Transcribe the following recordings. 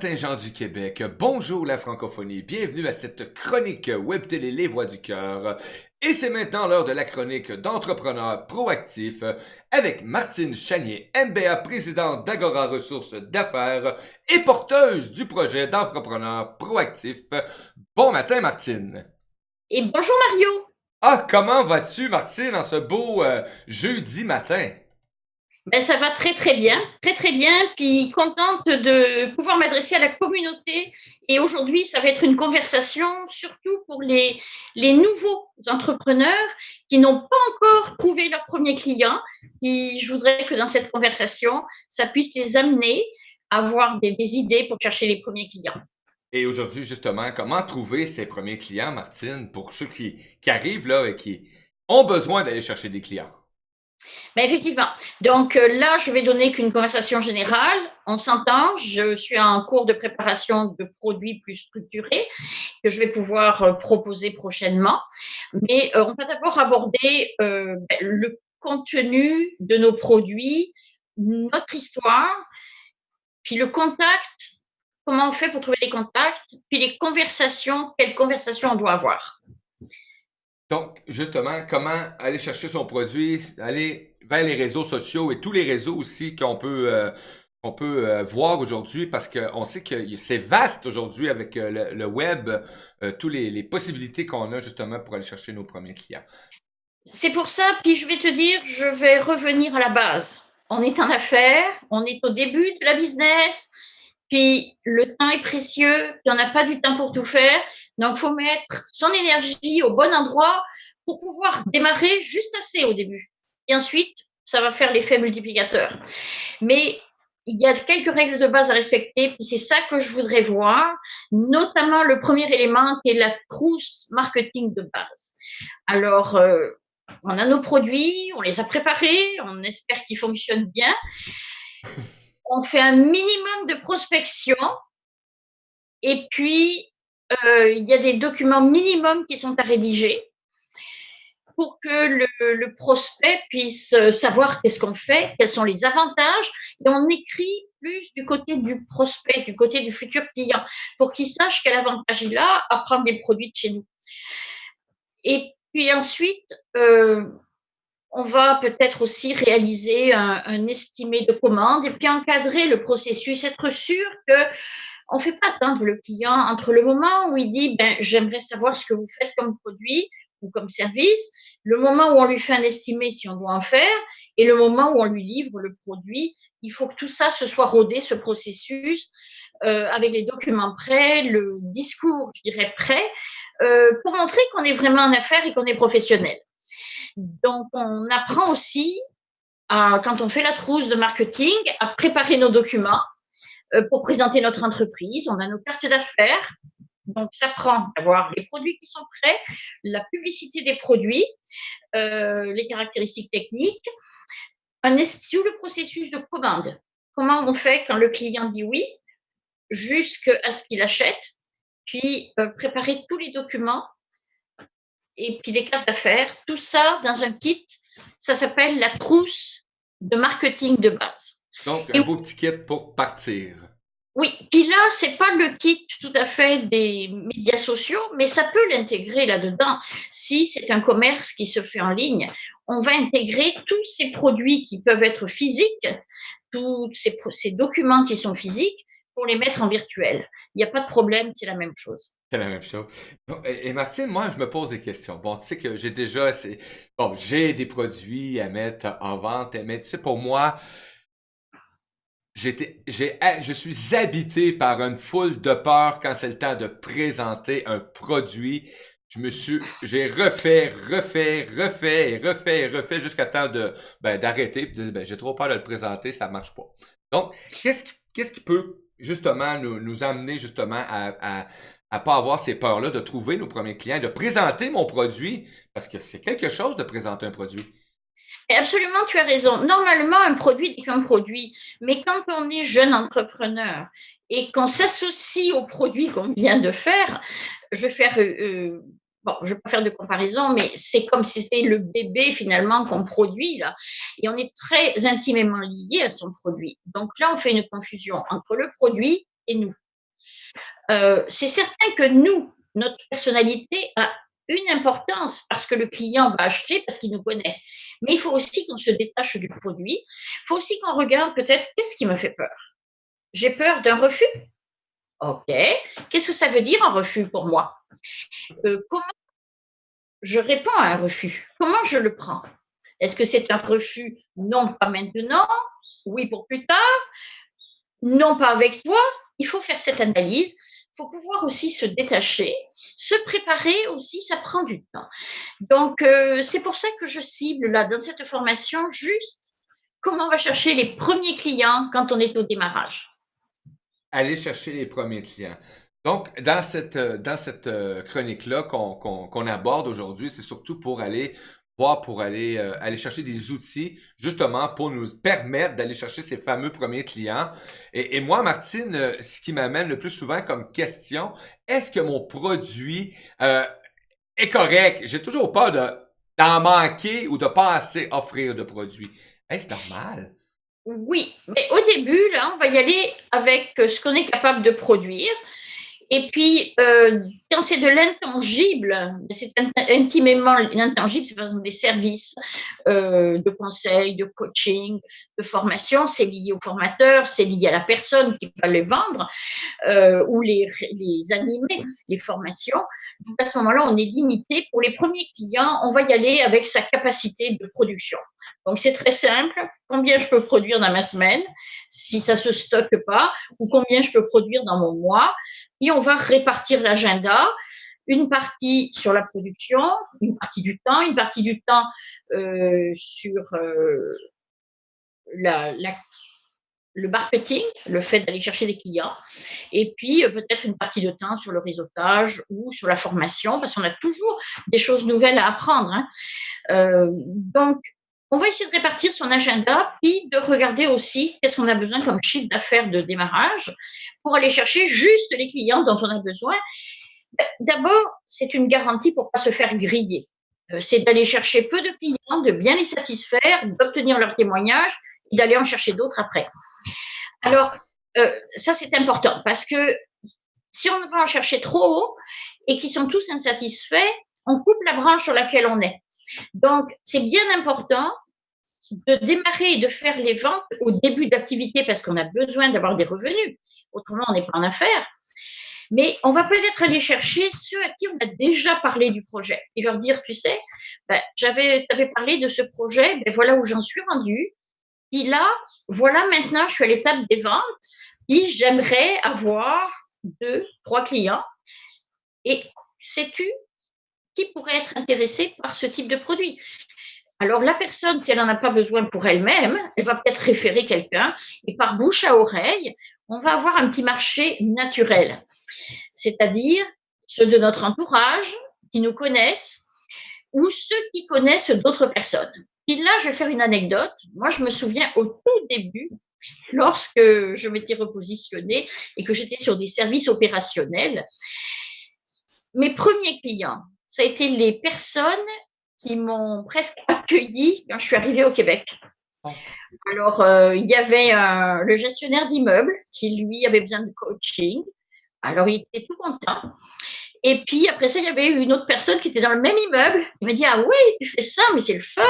matin, gens du Québec. Bonjour la francophonie. Bienvenue à cette chronique Web Télé Les Voix du Cœur. Et c'est maintenant l'heure de la chronique d'entrepreneurs proactifs avec Martine Chanier, MBA, présidente d'Agora Ressources d'affaires et porteuse du projet d'entrepreneurs proactifs. Bon matin, Martine. Et bonjour Mario. Ah, comment vas-tu, Martine, en ce beau jeudi matin? Ben, ça va très très bien, très très bien. Puis contente de pouvoir m'adresser à la communauté. Et aujourd'hui, ça va être une conversation surtout pour les nouveaux entrepreneurs qui n'ont pas encore trouvé leur premier client. Puis je voudrais que dans cette conversation, ça puisse les amener à avoir des idées pour chercher les premiers clients. Et aujourd'hui, justement, comment trouver ses premiers clients, Martine, pour ceux qui arrivent là et qui ont besoin d'aller chercher des clients? Ben effectivement. Donc là, je vais donner qu'une conversation générale. On s'entend, je suis en cours de préparation de produits plus structurés que je vais pouvoir proposer prochainement. Mais on va d'abord aborder le contenu de nos produits, notre histoire, puis le contact, comment on fait pour trouver des contacts, puis les conversations, quelles conversations on doit avoir. Donc, justement, comment aller chercher son produit, aller vers les réseaux sociaux et tous les réseaux aussi qu'on peut voir aujourd'hui parce qu'on sait que c'est vaste aujourd'hui avec le web, tous les possibilités qu'on a justement pour aller chercher nos premiers clients. C'est pour ça, puis je vais te dire, je vais revenir à la base. On est en affaires, on est au début de la business, puis le temps est précieux, puis on n'a pas du temps pour tout faire. Donc, il faut mettre son énergie au bon endroit pour pouvoir démarrer juste assez au début. Et ensuite, ça va faire l'effet multiplicateur. Mais il y a quelques règles de base à respecter, puis c'est ça que je voudrais voir, notamment le premier élément qui est la trousse marketing de base. Alors, on a nos produits, on les a préparés, on espère qu'ils fonctionnent bien. On fait un minimum de prospection et puis il y a des documents minimums qui sont à rédiger pour que le prospect puisse savoir qu'est-ce qu'on fait, quels sont les avantages, et on écrit plus du côté du prospect, du côté du futur client, pour qu'il sache quel avantage il a à prendre des produits de chez nous. Et puis ensuite, on va peut-être aussi réaliser un estimé de commande et puis encadrer le processus, être sûr qu'on ne fait pas attendre le client entre le moment où il dit ben, j'aimerais savoir ce que vous faites comme produit ou comme service, le moment où on lui fait un estimé si on doit en faire et le moment où on lui livre le produit. Il faut que tout ça se soit rodé, ce processus, avec les documents prêts, le discours, je dirais, prêt, pour montrer qu'on est vraiment en affaires et qu'on est professionnel. Donc, on apprend aussi, quand on fait la trousse de marketing, à préparer nos documents pour présenter notre entreprise. On a nos cartes d'affaires. Donc, ça prend d'avoir les produits qui sont prêts, la publicité des produits, les caractéristiques techniques, tout le processus de commande. Comment on fait quand le client dit oui, jusqu'à ce qu'il achète, puis préparer tous les documents et puis les cartes d'affaires, tout ça dans un kit. Ça s'appelle la trousse de marketing de base. Donc, Et un beau petit kit pour partir. oui, puis là, c'est pas le kit tout à fait des médias sociaux, mais ça peut l'intégrer là-dedans. Si c'est un commerce qui se fait en ligne, on va intégrer tous ces produits qui peuvent être physiques, tous ces documents qui sont physiques, pour les mettre en virtuel. Il n'y a pas de problème, c'est la même chose. C'est la même chose. Bon, et Martine, moi, je me pose des questions. Bon, tu sais que j'ai déjà, bon, j'ai des produits à mettre en vente, mais tu sais, pour moi, je suis habité par une foule de peur quand c'est le temps de présenter un produit. J'ai refait et refait jusqu'à temps d'arrêter, puis de dire, ben, j'ai trop peur de le présenter, ça marche pas. Donc, qu'est-ce qui peut justement nous amener justement à pas avoir ces peurs-là de trouver nos premiers clients, de présenter mon produit, parce que c'est quelque chose de présenter un produit. Et absolument, tu as raison. Normalement, un produit n'est qu'un produit. Mais quand on est jeune entrepreneur et qu'on s'associe au produit qu'on vient de faire, je vais faire, bon, je ne vais pas faire de comparaison, mais c'est comme si c'était le bébé finalement qu'on produit là. Et on est très intimement lié à son produit. Donc là, on fait une confusion entre le produit et nous. C'est certain que nous, notre personnalité a une importance parce que le client va acheter parce qu'il nous connaît. Mais il faut aussi qu'on se détache du produit. Il faut aussi qu'on regarde peut-être qu'est-ce qui me fait peur. J'ai peur d'un refus. OK. Qu'est-ce que ça veut dire un refus pour moi? Comment je réponds à un refus? Comment je le prends? Est-ce que c'est un refus non, pas maintenant? Oui, pour plus tard? Non, pas avec toi? Il faut faire cette analyse. Il faut pouvoir aussi se détacher, se préparer aussi, ça prend du temps. Donc, c'est pour ça que je cible là, dans cette formation, juste comment on va chercher les premiers clients quand on est au démarrage. Aller chercher les premiers clients. Donc, dans cette chronique-là qu'on aborde aujourd'hui, c'est surtout pour aller voir, pour aller chercher des outils, justement, pour nous permettre d'aller chercher ces fameux premiers clients. Et moi, Martine, ce qui m'amène le plus souvent comme question, est-ce que mon produit est correct? J'ai toujours peur d'en manquer ou de pas assez offrir de produits. Est-ce normal? Oui, mais au début, là, on va y aller avec ce qu'on est capable de produire. Et puis, quand c'est de l'intangible, c'est intimement intangible, c'est par exemple des services de conseil, de coaching, de formation, c'est lié au formateur, c'est lié à la personne qui va les vendre ou les animer, les formations. Donc à ce moment-là, on est limité. Pour les premiers clients, on va y aller avec sa capacité de production. Donc c'est très simple. Combien je peux produire dans ma semaine, si ça se stocke pas, ou combien je peux produire dans mon mois. Et on va répartir l'agenda, une partie sur la production, une partie du temps sur le marketing, le fait d'aller chercher des clients, et puis peut-être une partie de temps sur le réseautage ou sur la formation, parce qu'on a toujours des choses nouvelles à apprendre. Hein. Donc, on va essayer de répartir son agenda, puis de regarder aussi qu'est-ce qu'on a besoin comme chiffre d'affaires de démarrage pour aller chercher juste les clients dont on a besoin. D'abord, c'est une garantie pour ne pas se faire griller. C'est d'aller chercher peu de clients, de bien les satisfaire, d'obtenir leurs témoignages et d'aller en chercher d'autres après. Alors, ça, c'est important parce que si on va en chercher trop haut et qu'ils sont tous insatisfaits, on coupe la branche sur laquelle on est. Donc, c'est bien important de démarrer et de faire les ventes au début d'activité parce qu'on a besoin d'avoir des revenus. Autrement, on n'est pas en affaires. Mais on va peut-être aller chercher ceux à qui on a déjà parlé du projet et leur dire, tu sais, t'avais parlé de ce projet, voilà où j'en suis rendue. Puis là, voilà maintenant, je suis à l'étape des ventes. Puis j'aimerais avoir 2, 3 clients. Et sais-tu qui pourrait être intéressé par ce type de produit? Alors la personne, si elle n'en a pas besoin pour elle-même, elle va peut-être référer quelqu'un. Et par bouche à oreille, on va avoir un petit marché naturel. C'est-à-dire ceux de notre entourage qui nous connaissent ou ceux qui connaissent d'autres personnes. Puis là, je vais faire une anecdote. Moi, je me souviens au tout début, lorsque je m'étais repositionnée et que j'étais sur des services opérationnels, mes premiers clients, ça a été les personnes qui m'ont presque accueilli quand je suis arrivée au Québec. Alors, il y avait le gestionnaire d'immeuble qui, lui, avait besoin de coaching. Alors, il était tout content. Et puis, après ça, il y avait une autre personne qui était dans le même immeuble. Il m'a dit, ah oui, tu fais ça, mais c'est le fun.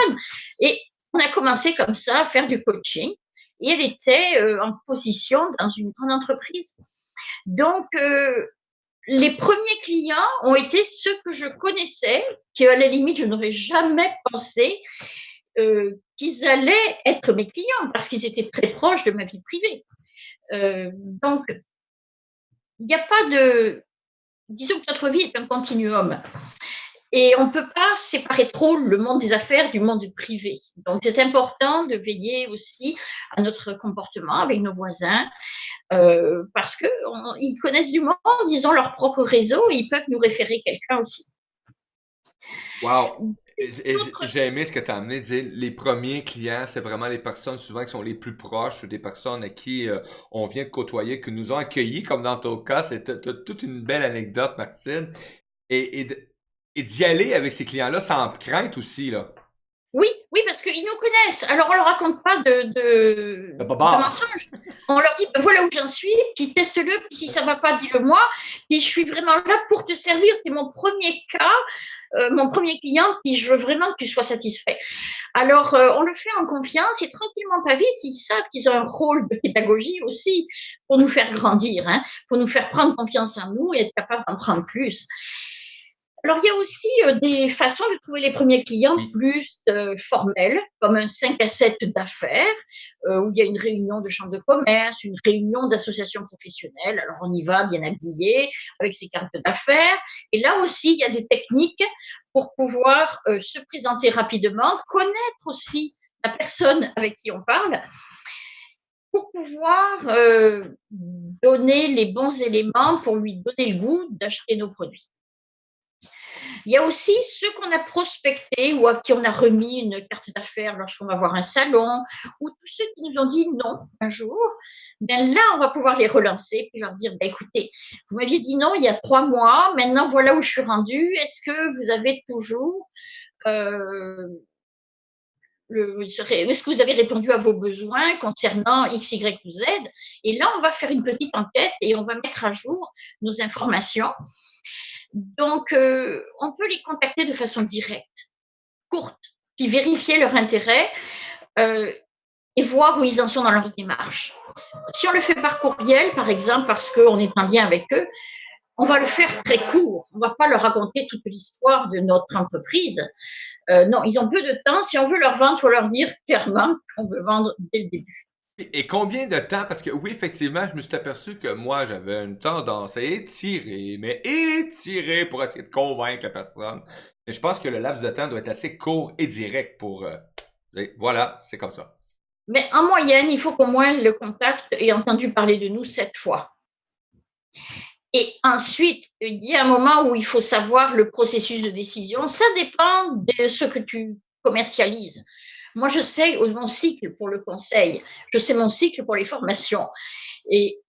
Et on a commencé comme ça à faire du coaching. Et elle était en position dans une grande entreprise. Donc, les premiers clients ont été ceux que je connaissais, qui à la limite, je n'aurais jamais pensé qu'ils allaient être mes clients parce qu'ils étaient très proches de ma vie privée. Donc, il n'y a pas de... Disons que notre vie est un continuum et on ne peut pas séparer trop le monde des affaires du monde privé. Donc, c'est important de veiller aussi à notre comportement avec nos voisins parce qu'ils connaissent du monde, ils ont leur propre réseau et ils peuvent nous référer quelqu'un aussi. Wow! J'ai aimé ce que tu as amené, dire les premiers clients, c'est vraiment les personnes souvent qui sont les plus proches, des personnes à qui on vient de côtoyer, qui nous ont accueillis, comme dans ton cas. C'est toute une belle anecdote, Martine. Et d'y aller avec ces clients-là sans crainte aussi, là. Oui, Oui, parce qu'ils nous connaissent. Alors, on leur raconte pas Le de bobard. mensonges. On leur dit, ben, voilà où j'en suis, puis teste-le, puis si ça va pas, dis-le moi. Puis je suis vraiment là pour te servir. C'est mon premier cas, mon premier client, puis je veux vraiment que tu sois satisfait. Alors, on le fait en confiance et tranquillement, pas vite. Ils savent qu'ils ont un rôle de pédagogie aussi pour nous faire grandir, hein, pour nous faire prendre confiance en nous et être capable d'en prendre plus. Alors, il y a aussi des façons de trouver les premiers clients Oui. plus formelles, comme un 5 à 7 d'affaires, où il y a une réunion de chambre de commerce, une réunion d'associations professionnelles. Alors, on y va bien habillé, avec ses cartes d'affaires. Et là aussi, il y a des techniques pour pouvoir se présenter rapidement, connaître aussi la personne avec qui on parle, pour pouvoir donner les bons éléments pour lui donner le goût d'acheter nos produits. Il y a aussi ceux qu'on a prospectés ou à qui on a remis une carte d'affaires lorsqu'on va voir un salon, ou tous ceux qui nous ont dit non un jour. Ben là, on va pouvoir les relancer et leur dire, ben écoutez, vous m'aviez dit non il y a 3 mois, maintenant voilà où je suis rendue. Est-ce que vous avez toujours est-ce que vous avez répondu à vos besoins concernant X, Y ou Z? Et là, on va faire une petite enquête et on va mettre à jour nos informations. Donc, on peut les contacter de façon directe, courte, puis vérifier leur intérêt et voir où ils en sont dans leur démarche. Si on le fait par courriel, par exemple, parce qu'on est en lien avec eux, on va le faire très court. On ne va pas leur raconter toute l'histoire de notre entreprise. Non, ils ont peu de temps. Si on veut leur vendre, il faut leur dire clairement qu'on veut vendre dès le début. Et combien de temps? Parce que oui, effectivement, je me suis aperçu que moi, j'avais une tendance à étirer, mais étirer pour essayer de convaincre la personne. Et je pense que le laps de temps doit être assez court et direct pour... voilà, c'est comme ça. Mais en moyenne, il faut qu'au moins le contact ait entendu parler de nous 7 fois. Et ensuite, il y a un moment où il faut savoir le processus de décision. Ça dépend de ce que tu commercialises. Moi, je sais mon cycle pour le conseil, je sais mon cycle pour les formations. Et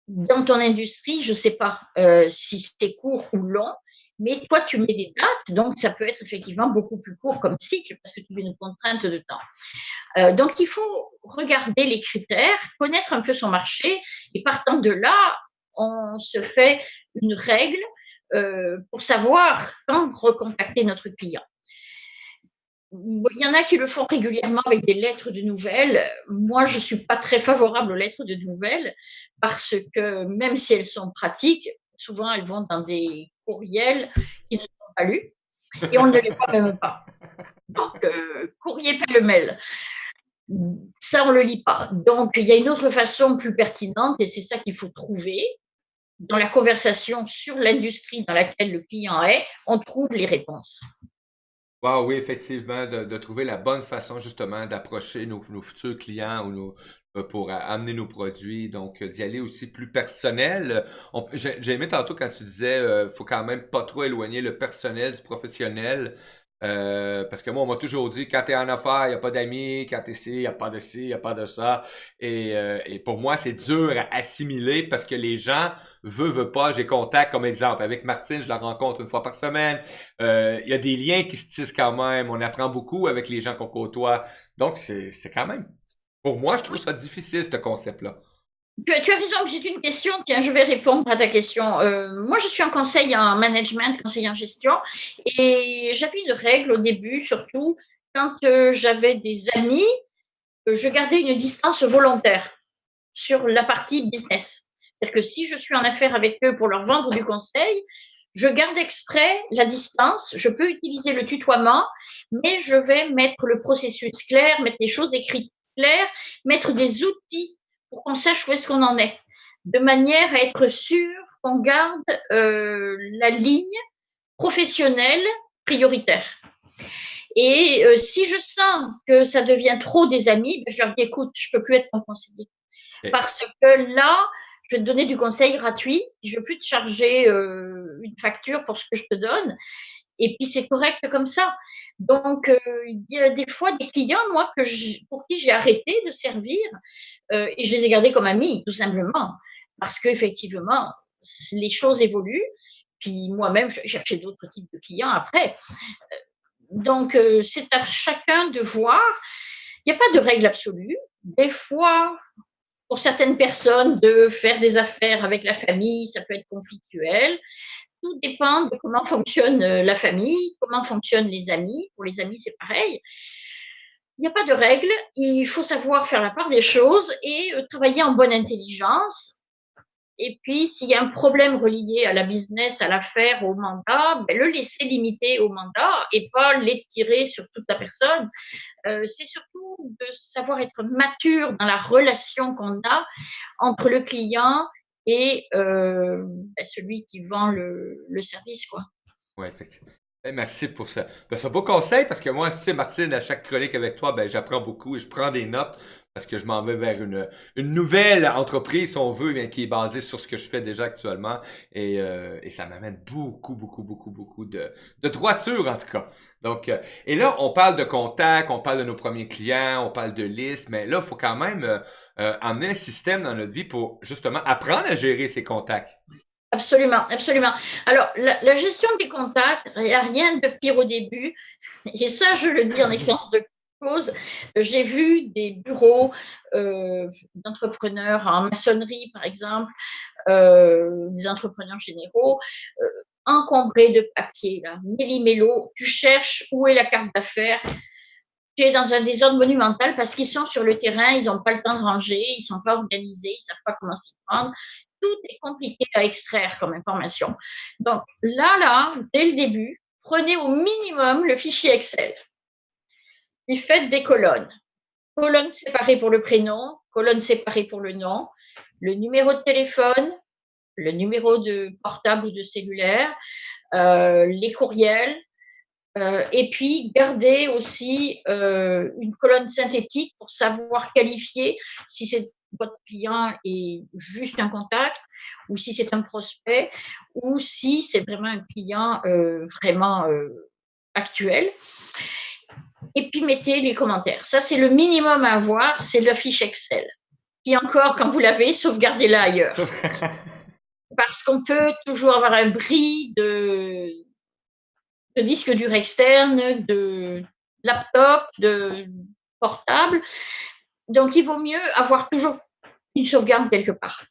dans ton industrie, je ne sais pas si c'est court ou long, mais toi, tu mets des dates, donc ça peut être effectivement beaucoup plus court comme cycle parce que tu mets une contrainte de temps. Donc, il faut regarder les critères, connaître un peu son marché et partant de là, on se fait une règle pour savoir quand recontacter notre client. Il y en a qui le font régulièrement avec des lettres de nouvelles. Moi, je ne suis pas très favorable aux lettres de nouvelles parce que même si elles sont pratiques, souvent elles vont dans des courriels qui ne sont pas lus et on ne les voit même pas. Donc, courrier pêle-mêle. Ça, on ne le lit pas. Donc, il y a une autre façon plus pertinente et c'est ça qu'il faut trouver. Dans la conversation sur l'industrie dans laquelle le client est, on trouve les réponses. Wow, oui, effectivement, de trouver la bonne façon justement d'approcher nos futurs clients ou pour amener nos produits, donc d'y aller aussi plus personnel. J'ai aimé tantôt quand tu disais faut quand même pas trop éloigner le personnel du professionnel. Parce que moi, on m'a toujours dit, quand t'es en affaires, il n'y a pas d'amis, quand t'es ci, il n'y a pas de ci, il n'y a pas de ça. Et pour moi, c'est dur à assimiler parce que les gens, veulent pas, j'ai contact comme exemple. Avec Martine, je la rencontre une fois par semaine. Il y a des liens qui se tissent quand même. On apprend beaucoup avec les gens qu'on côtoie. Donc, c'est quand même, pour moi, je trouve ça difficile, ce concept-là. Tu as raison, c'est une question. Tiens, je vais répondre à ta question. Moi, je suis en conseil en management, conseil en gestion, et j'avais une règle au début, surtout quand j'avais des amis, je gardais une distance volontaire sur la partie business. C'est-à-dire que si je suis en affaire avec eux pour leur vendre du conseil, je garde exprès la distance. Je peux utiliser le tutoiement, mais je vais mettre le processus clair, mettre les choses écrites claires, mettre des outils pour qu'on sache où est-ce qu'on en est, de manière à être sûr qu'on garde la ligne professionnelle prioritaire. Et si je sens que ça devient trop des amis, ben, je leur dis écoute, je ne peux plus être ton conseiller. Et- Parce que là, je vais te donner du conseil gratuit, je ne veux plus te charger une facture pour ce que je te donne. Et puis, c'est correct comme ça. Donc, il y a des fois des clients, moi, pour qui j'ai arrêté de servir et je les ai gardés comme amis, tout simplement. Parce qu'effectivement, les choses évoluent. Puis moi-même, je cherchais d'autres types de clients après. Donc, c'est à chacun de voir. Il n'y a pas de règle absolue. Des fois, pour certaines personnes, de faire des affaires avec la famille, ça peut être conflictuel. Tout dépend de comment fonctionne la famille, comment fonctionnent les amis. Pour les amis, c'est pareil. Il n'y a pas de règle. Il faut savoir faire la part des choses et travailler en bonne intelligence. Et puis, s'il y a un problème relié à la business, à l'affaire, au mandat, ben, le laisser limiter au mandat et pas l'étirer sur toute la personne. C'est surtout de savoir être mature dans la relation qu'on a entre le client et ben, celui qui vend le service, quoi. Oui, effectivement. Merci pour ça. Ben, c'est un beau conseil parce que moi, tu sais, Martine, à chaque chronique avec toi, ben, j'apprends beaucoup et je prends des notes parce que je m'en vais vers une nouvelle entreprise, si on veut, bien, qui est basée sur ce que je fais déjà actuellement. Et ça m'amène beaucoup, beaucoup, beaucoup, beaucoup de droiture, en tout cas. Donc, et là, on parle de contacts, on parle de nos premiers clients, on parle de listes, mais là, il faut quand même amener un système dans notre vie pour justement apprendre à gérer ces contacts. Absolument, absolument. Alors, la gestion des contacts, il n'y a rien de pire au début. Et ça, je le dis en expérience de cause. J'ai vu des bureaux d'entrepreneurs en maçonnerie, par exemple, des entrepreneurs généraux, encombrés de papier, là, méli-mélo. Tu cherches où est la carte d'affaires. Tu es dans un désordre monumental parce qu'ils sont sur le terrain, ils n'ont pas le temps de ranger, ils ne sont pas organisés, ils ne savent pas comment s'y prendre. Tout est compliqué à extraire comme information. Donc là, dès le début, prenez au minimum le fichier Excel et faites des colonnes. Colonne séparée pour le prénom, colonne séparée pour le nom, le numéro de téléphone, le numéro de portable ou de cellulaire, les courriels, et puis garder aussi une colonne synthétique pour savoir qualifier si c'est votre client est juste un contact ou si c'est un prospect ou si c'est vraiment un client vraiment actuel. Et puis mettez les commentaires. Ça, c'est le minimum à avoir, c'est la fiche Excel. Et encore, quand vous l'avez, sauvegardez-la ailleurs. Parce qu'on peut toujours avoir un bris de disque dur externe, de laptop, de portable. Donc, il vaut mieux avoir toujours une sauvegarde quelque part.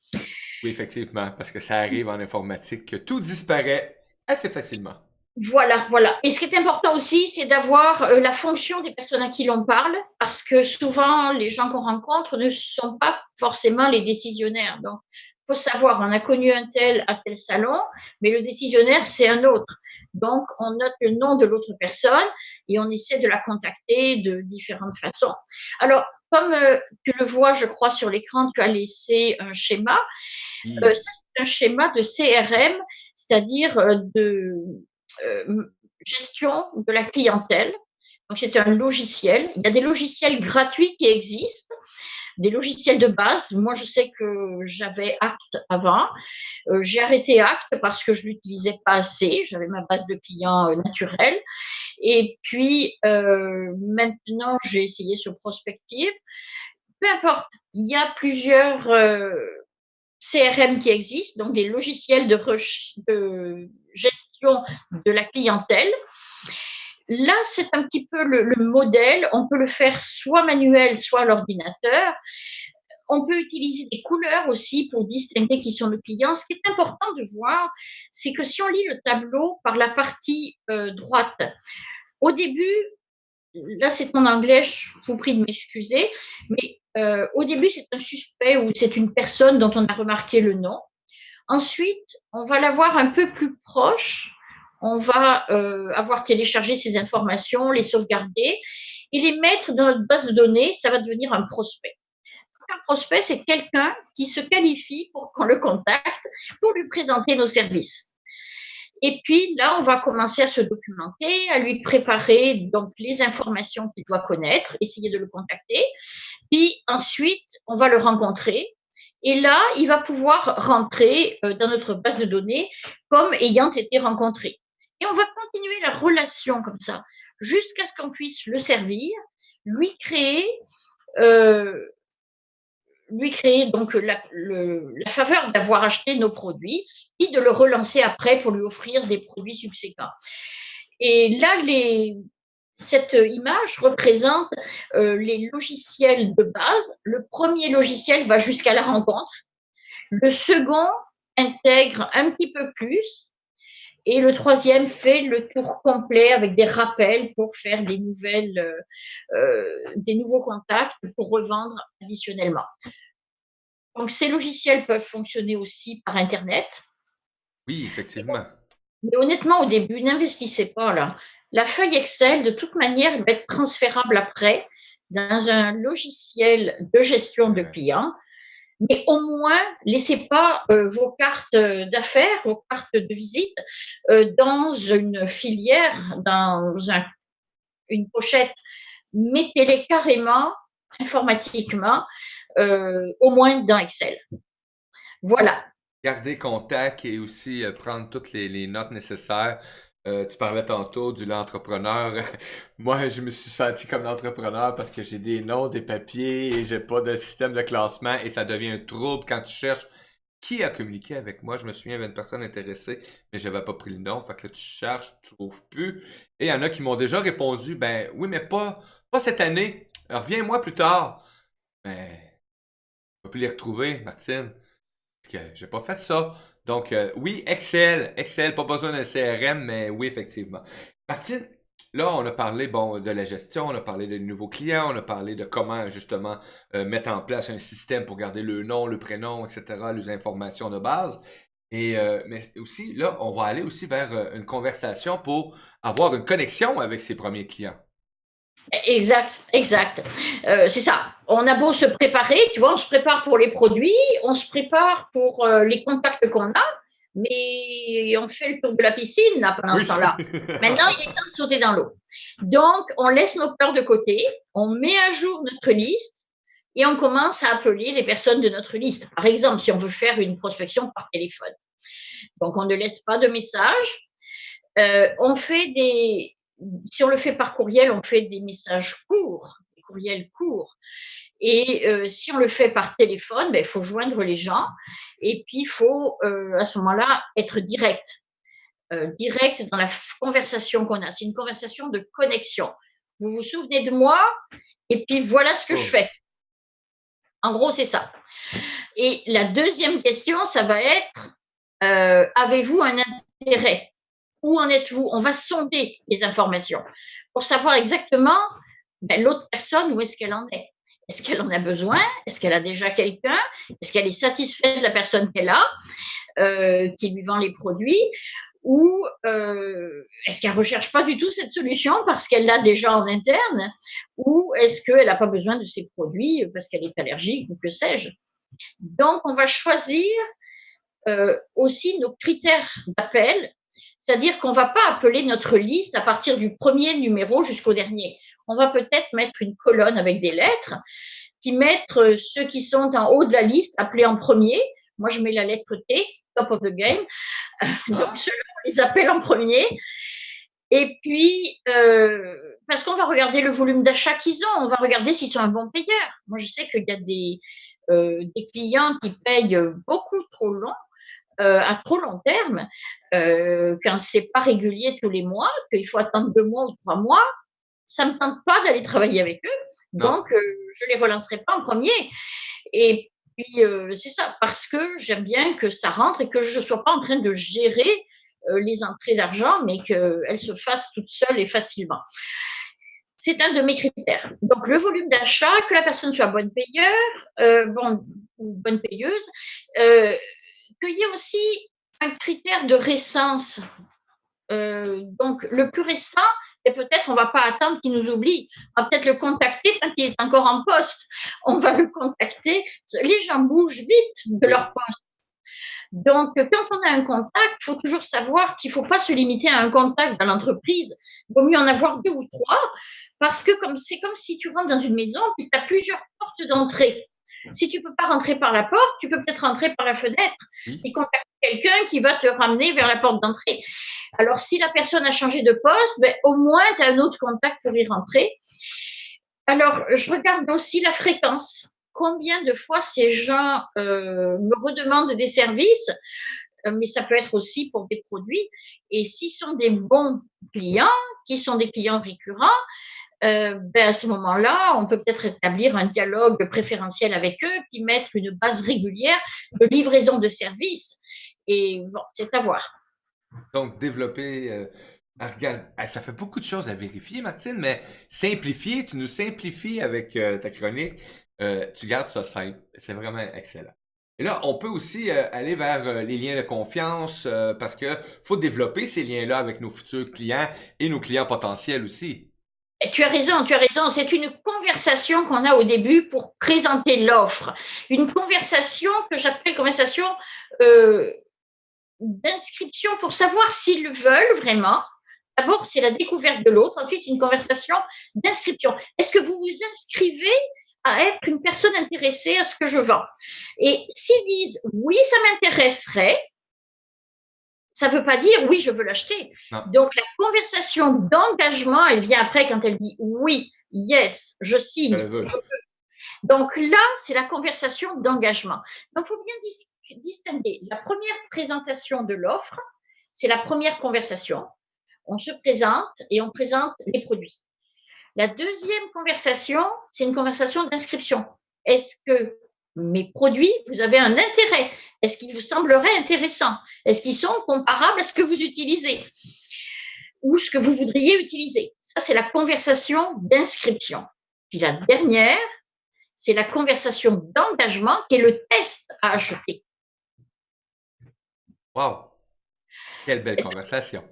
Oui, effectivement, parce que ça arrive en informatique que tout disparaît assez facilement. Voilà, voilà. Et ce qui est important aussi, c'est d'avoir la fonction des personnes à qui l'on parle, parce que souvent, les gens qu'on rencontre ne sont pas forcément les décisionnaires. Donc, il faut savoir, on a connu un tel à tel salon, mais le décisionnaire, c'est un autre. Donc, on note le nom de l'autre personne et on essaie de la contacter de différentes façons. Alors, comme tu le vois, je crois, sur l'écran, tu as laissé un schéma. Ça, c'est un schéma de CRM, c'est-à-dire de gestion de la clientèle. Donc, c'est un logiciel. Il y a des logiciels gratuits qui existent, des logiciels de base. Moi, je sais que j'avais Act avant. J'ai arrêté Act parce que je ne l'utilisais pas assez. J'avais ma base de clients naturelle. Et puis, maintenant, j'ai essayé sur Prospective. Peu importe, il y a plusieurs CRM qui existent, donc des logiciels de gestion de la clientèle. Là, c'est un petit peu le modèle. On peut le faire soit manuel, soit à l'ordinateur. On peut utiliser des couleurs aussi pour distinguer qui sont nos clients. Ce qui est important de voir, c'est que si on lit le tableau par la partie droite, au début, là c'est en anglais, je vous prie de m'excuser, mais au début c'est un suspect ou c'est une personne dont on a remarqué le nom. Ensuite, on va l'avoir un peu plus proche, on va avoir téléchargé ces informations, les sauvegarder et les mettre dans notre base de données, ça va devenir un prospect. Un prospect, c'est quelqu'un qui se qualifie pour qu'on le contacte, pour lui présenter nos services. Et puis là, on va commencer à se documenter, à lui préparer donc les informations qu'il doit connaître, essayer de le contacter. Puis ensuite, on va le rencontrer. Et là, il va pouvoir rentrer dans notre base de données comme ayant été rencontré. Et on va continuer la relation comme ça, jusqu'à ce qu'on puisse le servir, lui créer donc la faveur d'avoir acheté nos produits, puis de le relancer après pour lui offrir des produits subséquents. Et là, cette image représente les logiciels de base. Le premier logiciel va jusqu'à la rencontre. Le second intègre un petit peu plus. Et le troisième fait le tour complet avec des rappels pour faire des nouveaux contacts pour revendre additionnellement. Donc, ces logiciels peuvent fonctionner aussi par Internet. Oui, effectivement. Mais honnêtement, au début, n'investissez pas là. La feuille Excel, de toute manière, elle va être transférable après dans un logiciel de gestion de clients. Mais au moins, laissez pas vos cartes d'affaires, vos cartes de visite dans une filière, dans une pochette. Mettez-les carrément informatiquement, au moins dans Excel. Voilà. Garder contact et aussi prendre toutes les notes nécessaires. Tu parlais tantôt de l'entrepreneur. Moi, je me suis senti comme l'entrepreneur parce que j'ai des noms, des papiers et j'ai pas de système de classement et ça devient un trouble quand tu cherches qui a communiqué avec moi. Je me souviens, il y avait une personne intéressée, mais j'avais pas pris le nom. Fait que là, tu cherches, tu trouves plus. Et il y en a qui m'ont déjà répondu, ben oui, mais pas cette année. Reviens-moi plus tard. Ben, je peux plus les retrouver, Martine. Parce que j'ai pas fait ça. Donc, oui, Excel, pas besoin d'un CRM, mais oui, effectivement. Martine, là, on a parlé, bon, de la gestion, on a parlé des nouveaux clients, on a parlé de comment, justement, mettre en place un système pour garder le nom, le prénom, etc., les informations de base. Et, mais aussi, là, on va aller aussi vers une conversation pour avoir une connexion avec ses premiers clients. Exact, exact. C'est ça. On a beau se préparer, tu vois, on se prépare pour les produits, on se prépare pour les contacts qu'on a, mais on fait le tour de la piscine là, pendant Oui. ce temps-là. Maintenant, il est temps de sauter dans l'eau. Donc, on laisse nos peurs de côté, on met à jour notre liste et on commence à appeler les personnes de notre liste. Par exemple, si on veut faire une prospection par téléphone. Donc, on ne laisse pas de message. On fait si on le fait par courriel, on fait des messages courts, des courriels courts. Et si on le fait par téléphone, ben, il faut joindre les gens. Et puis, il faut, à ce moment-là, être direct. Direct dans la conversation qu'on a. C'est une conversation de connexion. Vous vous souvenez de moi, et puis voilà ce que je Oh. fais. En gros, c'est ça. Et la deuxième question, ça va être, avez-vous un intérêt? Où en êtes-vous? On va sonder les informations pour savoir exactement l'autre personne, où est-ce qu'elle en est. Est-ce qu'elle en a besoin? Est-ce qu'elle a déjà quelqu'un? Est-ce qu'elle est satisfaite de la personne qu'elle a, qui lui vend les produits? Ou est-ce qu'elle ne recherche pas du tout cette solution parce qu'elle l'a déjà en interne? Ou est-ce qu'elle n'a pas besoin de ces produits parce qu'elle est allergique ou que sais-je? Donc, on va choisir aussi nos critères d'appel, c'est-à-dire qu'on ne va pas appeler notre liste à partir du premier numéro jusqu'au dernier. On va peut-être mettre une colonne avec des lettres, qui mettre ceux qui sont en haut de la liste appelés en premier. Moi, je mets la lettre T, top of the game. Donc, ceux-là, on les appelle en premier. Et puis, parce qu'on va regarder le volume d'achat qu'ils ont, on va regarder s'ils sont un bon payeur. Moi, je sais qu'il y a des clients qui payent beaucoup trop long, à trop long terme, quand c'est pas régulier tous les mois, qu'il faut attendre 2 mois ou 3 mois, ça me tente pas d'aller travailler avec eux. Donc, je les relancerai pas en premier. Et puis, c'est ça, parce que j'aime bien que ça rentre et que je sois pas en train de gérer les entrées d'argent, mais qu'elles se fassent toutes seules et facilement. C'est un de mes critères. Donc, le volume d'achat, que la personne soit bonne payeur, ou bonne payeuse, qu'il y ait aussi un critère de récence. Donc, le plus récent, et peut-être on ne va pas attendre qu'il nous oublie. On va peut-être le contacter tant qu'il est encore en poste. On va le contacter. Les gens bougent vite de leur poste. Donc, quand on a un contact, il faut toujours savoir qu'il ne faut pas se limiter à un contact dans l'entreprise. Il vaut mieux en avoir 2 ou 3, parce que c'est comme si tu rentres dans une maison et tu as plusieurs portes d'entrée. Si tu ne peux pas rentrer par la porte, tu peux peut-être rentrer par la fenêtre et contacter quelqu'un qui va te ramener vers la porte d'entrée. Alors, si la personne a changé de poste, au moins, tu as un autre contact pour y rentrer. Alors, je regarde aussi la fréquence. Combien de fois ces gens me redemandent des services? mais ça peut être aussi pour des produits. Et s'ils sont des bons clients, qui sont des clients récurrents, à ce moment-là, on peut peut-être établir un dialogue préférentiel avec eux, puis mettre une base régulière de livraison de services. Et bon, c'est à voir. Donc, développer, regarde, ça fait beaucoup de choses à vérifier, Martine, mais simplifier, tu nous simplifies avec ta chronique, tu gardes ça simple. C'est vraiment excellent. Et là, on peut aussi aller vers les liens de confiance parce que faut développer ces liens-là avec nos futurs clients et nos clients potentiels aussi. Et tu as raison, tu as raison. C'est une conversation qu'on a au début pour présenter l'offre. Une conversation que j'appelle conversation euh, d'inscription pour savoir s'ils le veulent vraiment. D'abord, c'est la découverte de l'autre. Ensuite, une conversation d'inscription. Est-ce que vous vous inscrivez à être une personne intéressée à ce que je vends? Et s'ils disent oui, ça m'intéresserait, ça ne veut pas dire oui, je veux l'acheter. Non, Donc, la conversation d'engagement, elle vient après quand elle dit oui, yes, je je signe. le veux. Donc là, c'est la conversation d'engagement. Donc, il faut bien distinguer. La première présentation de l'offre, c'est la première conversation. On se présente et on présente les produits. La deuxième conversation, c'est une conversation d'inscription. Est-ce que mes produits, vous avez un intérêt? Est-ce qu'ils vous sembleraient intéressants? Est-ce qu'ils sont comparables à ce que vous utilisez ou ce que vous voudriez utiliser? Ça, c'est la conversation d'inscription. Puis la dernière, c'est la conversation d'engagement qui est le test à acheter. Wow! Quelle belle conversation.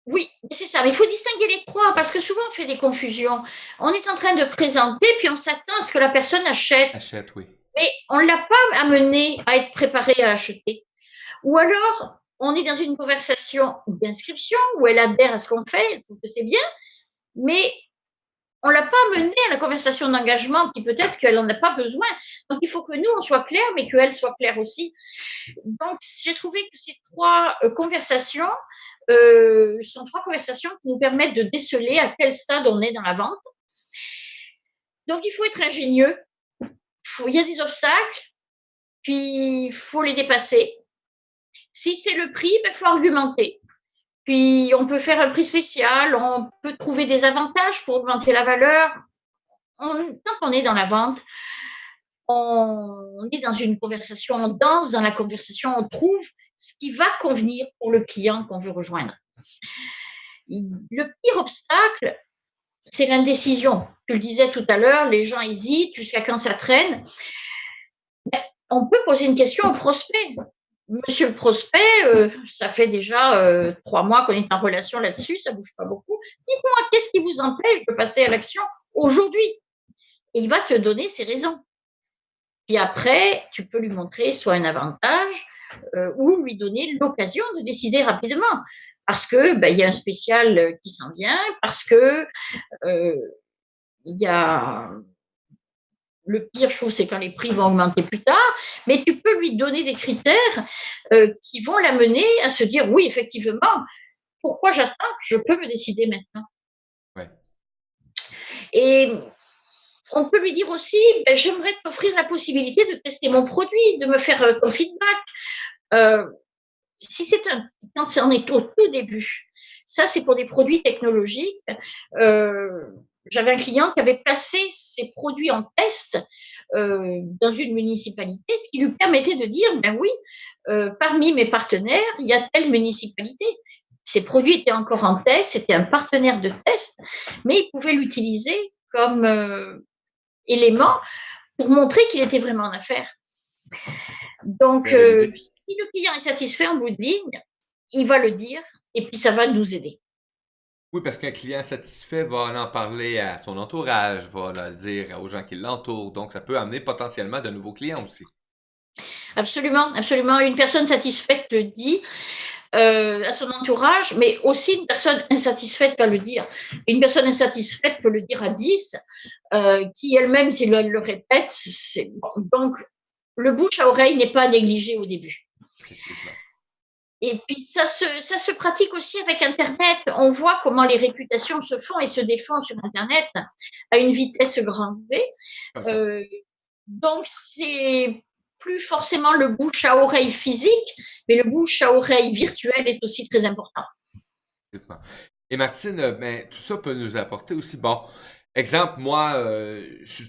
Oui, c'est ça. Mais il faut distinguer les trois parce que souvent on fait des confusions. On est en train de présenter, puis on s'attend à ce que la personne achète. Achète, oui. Mais on ne l'a pas amené à être préparé à acheter. Ou alors, on est dans une conversation d'inscription où elle adhère à ce qu'on fait, elle trouve que c'est bien, mais on ne l'a pas amené à la conversation d'engagement, puis peut-être qu'elle n'en a pas besoin. Donc, il faut que nous, on soit clairs, mais qu'elle soit claire aussi. Donc, j'ai trouvé que ces trois conversations sont trois conversations qui nous permettent de déceler à quel stade on est dans la vente. Donc, il faut être ingénieux. Il y a des obstacles, puis il faut les dépasser. Si c'est le prix, il faut argumenter. Puis on peut faire un prix spécial, on peut trouver des avantages pour augmenter la valeur. Quand on est dans la vente, on est dans une conversation, on danse dans la conversation, on trouve ce qui va convenir pour le client qu'on veut rejoindre. Le pire obstacle, c'est l'indécision. Tu le disais tout à l'heure, les gens hésitent jusqu'à quand ça traîne. On peut poser une question au prospect. Monsieur le prospect, ça fait déjà 3 mois qu'on est en relation là-dessus, ça ne bouge pas beaucoup. Dites-moi, qu'est-ce qui vous empêche de passer à l'action aujourd'hui? Et il va te donner ses raisons. Puis après, tu peux lui montrer soit un avantage ou lui donner l'occasion de décider rapidement. Parce que y a un spécial qui s'en vient, parce que il y a le pire, je trouve, c'est quand les prix vont augmenter plus tard, mais tu peux lui donner des critères qui vont l'amener à se dire, oui, effectivement, pourquoi j'attends? Je peux me décider maintenant. Ouais. Et on peut lui dire aussi, j'aimerais t'offrir la possibilité de tester mon produit, de me faire ton feedback. Si c'est quand on est au tout début, ça c'est pour des produits technologiques. J'avais un client qui avait placé ses produits en test dans une municipalité, ce qui lui permettait de dire, ben oui, parmi mes partenaires, il y a telle municipalité. Ces produits étaient encore en test, c'était un partenaire de test, mais il pouvait l'utiliser comme élément pour montrer qu'il était vraiment en affaires. Donc, si le client est satisfait en bout de ligne, il va le dire et puis ça va nous aider. Oui, parce qu'un client satisfait va en parler à son entourage, va le dire aux gens qui l'entourent. Donc, ça peut amener potentiellement de nouveaux clients aussi. Absolument, absolument. Une personne satisfaite le dit à son entourage, mais aussi une personne insatisfaite va le dire. Une personne insatisfaite peut le dire à 10, qui elle-même, si elle le répète, c'est bon. Donc, le bouche à oreille n'est pas négligé au début. Et puis, ça se pratique aussi avec Internet. On voit comment les réputations se font et se défendent sur Internet à une vitesse grand V. Donc, c'est plus forcément le bouche à oreille physique, mais le bouche à oreille virtuel est aussi très important. Et Martine, ben, tout ça peut nous apporter aussi, bon, exemple, moi, je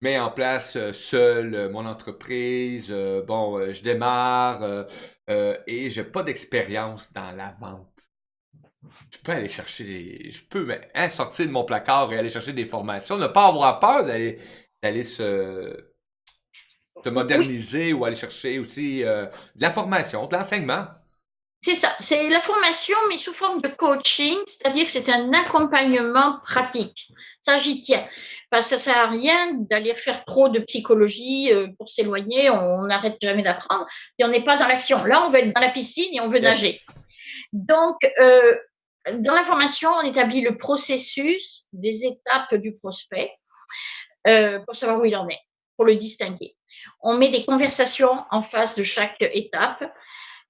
mets en place seul mon entreprise, bon, je démarre et j'ai pas d'expérience dans la vente. Je peux aller chercher je peux sortir de mon placard et aller chercher des formations, ne pas avoir peur d'aller se Oui, moderniser ou aller chercher aussi de la formation, de l'enseignement. c'est ça. C'est la formation, mais sous forme de coaching, c'est-à-dire que c'est un accompagnement pratique. Ça, j'y tiens. Parce que ça sert à rien d'aller faire trop de psychologie pour s'éloigner. On n'arrête jamais d'apprendre et on n'est pas dans l'action. Là, on veut être dans la piscine et on veut nager. Yes. Donc, dans la formation, on établit le processus des étapes du prospect pour savoir où il en est, pour le distinguer. On met des conversations en face de chaque étape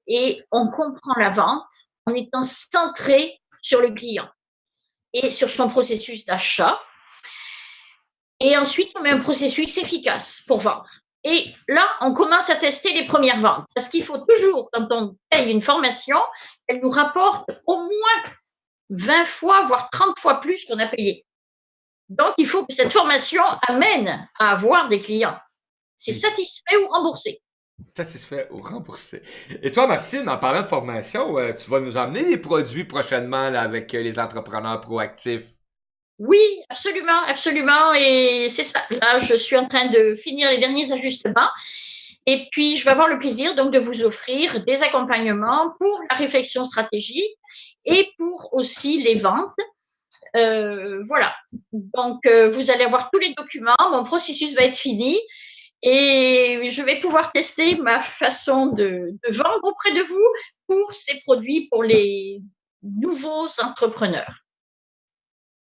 et on comprend la vente en étant centré sur le client et sur son processus d'achat. Et ensuite, on met un processus efficace pour vendre. Et là, on commence à tester les premières ventes. Parce qu'il faut toujours, quand on paye une formation, elle nous rapporte au moins 20 fois, voire 30 fois plus qu'on a payé. Donc, il faut que cette formation amène à avoir des clients. C'est satisfait ou remboursé. Satisfait ou remboursé. Et toi, Martine, en parlant de formation, tu vas nous emmener des produits prochainement là, avec les entrepreneurs proactifs. Oui, absolument, absolument. Et c'est ça. Là, je suis en train de finir les derniers ajustements. Et puis, je vais avoir le plaisir donc de vous offrir des accompagnements pour la réflexion stratégique et pour aussi les ventes. Voilà. Donc, vous allez avoir tous les documents. Mon processus va être fini et je vais pouvoir tester ma façon de vendre auprès de vous pour ces produits pour les nouveaux entrepreneurs.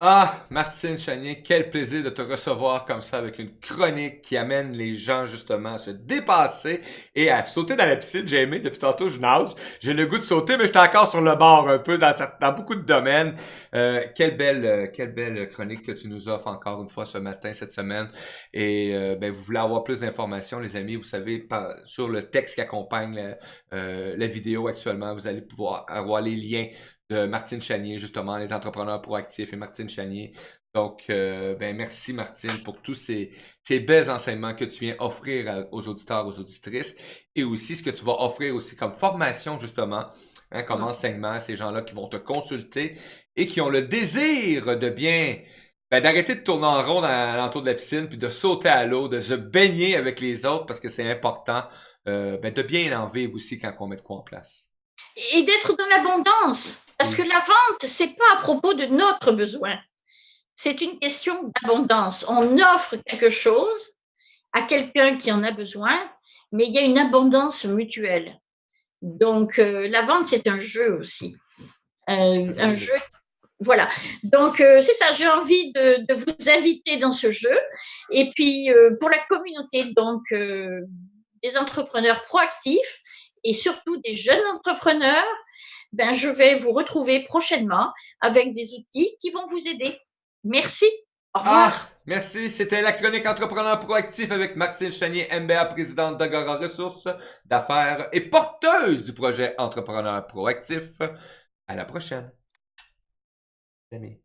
Ah, Martine Chanier, quel plaisir de te recevoir comme ça avec une chronique qui amène les gens justement à se dépasser et à sauter dans la piscine. J'ai aimé, depuis tantôt je nage. J'ai le goût de sauter, mais j'étais encore sur le bord un peu dans beaucoup de domaines. Quelle belle chronique que tu nous offres encore une fois ce matin, cette semaine. Et ben, vous voulez avoir plus d'informations, les amis, vous savez, sur le texte qui accompagne la vidéo actuellement, vous allez pouvoir avoir les liens de Martine Chanier, justement, les entrepreneurs proactifs et Martine Chanier. Donc, ben merci Martine pour tous ces belles enseignements que tu viens offrir aux auditeurs, aux auditrices et aussi ce que tu vas offrir aussi comme formation, justement, hein, comme enseignement, ces gens-là qui vont te consulter et qui ont le désir de bien, ben, d'arrêter de tourner en rond à l'entour de la piscine puis de sauter à l'eau, de se baigner avec les autres parce que c'est important, ben, de bien en vivre aussi quand on met de quoi en place. Et d'être dans l'abondance. Parce que la vente, c'est pas à propos de notre besoin. C'est une question d'abondance. On offre quelque chose à quelqu'un qui en a besoin, mais il y a une abondance mutuelle. Donc, la vente, c'est un jeu aussi. Un jeu. Voilà. Donc, c'est ça. J'ai envie de vous inviter dans ce jeu. Et puis, pour la communauté, donc, des entrepreneurs proactifs et surtout des jeunes entrepreneurs, ben, je vais vous retrouver prochainement avec des outils qui vont vous aider. Merci. Au Ah, revoir. merci. C'était la chronique Entrepreneur Proactif avec Martine Chanier, MBA, présidente d'Agora Ressources d'affaires et porteuse du projet Entrepreneur Proactif. À la prochaine. Amis.